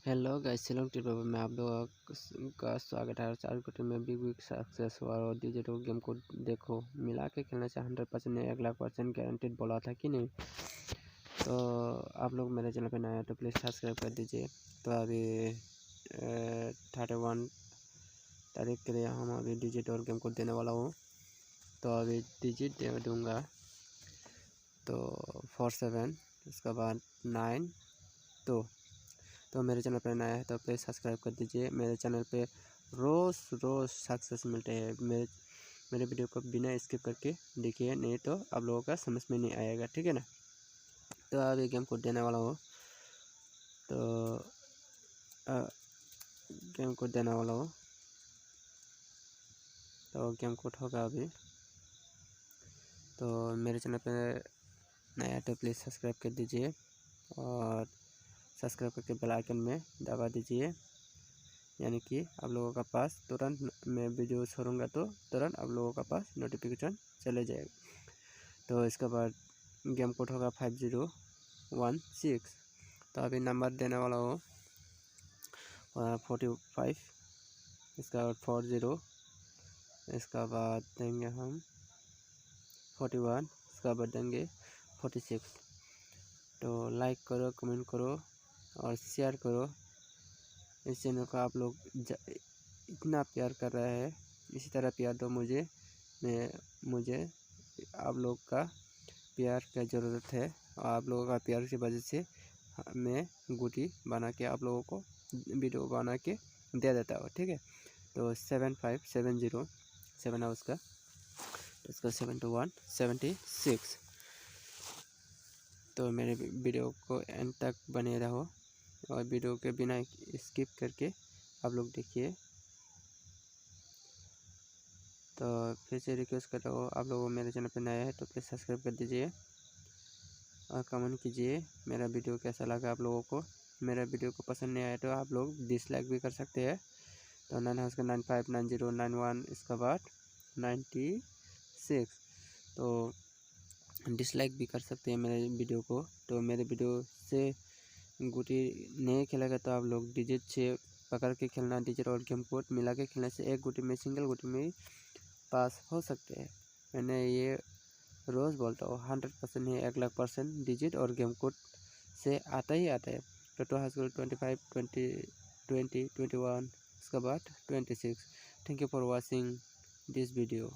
Hello guys, Shillong trip में आप लोगों का स्वागत है। 4 कोटी में बिग बिग सक्सेस हुआ और डिजिटल गेम को देखो मिला के खेलने से 100% नहीं 1,00,000% गारंटेड बोला था कि नहीं। तो आप लोग मेरे चैनल पे नए हैं तो प्लीज़ सब्सक्राइब कर दीजिए। तो अभी 31 तारीख के लिए हम अभी डिजिटल गेम को देने वाला हूँ। तो अभी डिजिट दे दूँगा तो 47, उसके बाद 9 तो मेरे चैनल पे नया है तो प्लीज़ सब्सक्राइब कर दीजिए। मेरे चैनल पे रोज़ सक्सेस मिलते हैं। मेरे वीडियो को बिना स्किप करके देखिए, नहीं तो आप लोगों का समझ में नहीं आएगा, ठीक है ना। तो अभी गेम कोड देने वाला हूँ। तो गेम कोड देने वाला हूँ। तो गेम कोड होगा अभी। तो मेरे चैनल पे नया है तो प्लीज़ सब्सक्राइब कर दीजिए और सब्सक्राइब करके बेल आइकन में दबा दीजिए, यानी कि आप लोगों का पास तुरंत मैं वीडियो छोड़ूंगा तो तुरंत आप लोगों का पास नोटिफिकेशन चले जाएगा। तो इसके बाद गेम कोड होगा 5016। तो अभी नंबर देने वाला हूँ 45, इसका बाद 40, इसका बाद देंगे हम 41, इसका बाद देंगे 46। तो लाइक करो, कमेंट करो और शेयर करो। इस चैनल को आप लोग इतना प्यार कर रहे हैं, इसी तरह प्यार दो मुझे आप लोग का प्यार का ज़रूरत है। और आप लोगों का प्यार की वजह से मैं गुटी बना के आप लोगों को वीडियो बना के दे देता हूँ, ठीक है। तो 7570 7 है उसका, तो इसका 7176। तो मेरे वीडियो को एंड तक बने रहो और वीडियो के बिना स्किप करके आप लोग देखिए। तो फिर से रिक्वेस्ट कर रहा हूँ, आप लोग मेरे चैनल पर नए हैं तो प्लीज़ सब्सक्राइब कर दीजिए और कमेंट कीजिए मेरा वीडियो कैसा लगा आप लोगों को। मेरा वीडियो को पसंद नहीं आया तो आप लोग डिसलाइक भी कर सकते हैं। तो 9 है उसका 959091, इसके बाद 96। तो डिसलाइक भी कर सकते हैं मेरे वीडियो को। तो मेरे वीडियो से गुटी नहीं खेलेगा तो आप लोग डिजिट से पकड़ के खेलना। डिजिट और गेम कोड मिला के खेलने से एक गुटी में, सिंगल गुटी में पास हो सकते हैं। मैंने ये रोज़ बोलता हूँ, 100% नहीं 1,00,000% डिजिट और गेम कोड से आता ही आता है। तो हाई स्कूल 25, 20, 21, उसके बाद 26। Thank you for watching this video.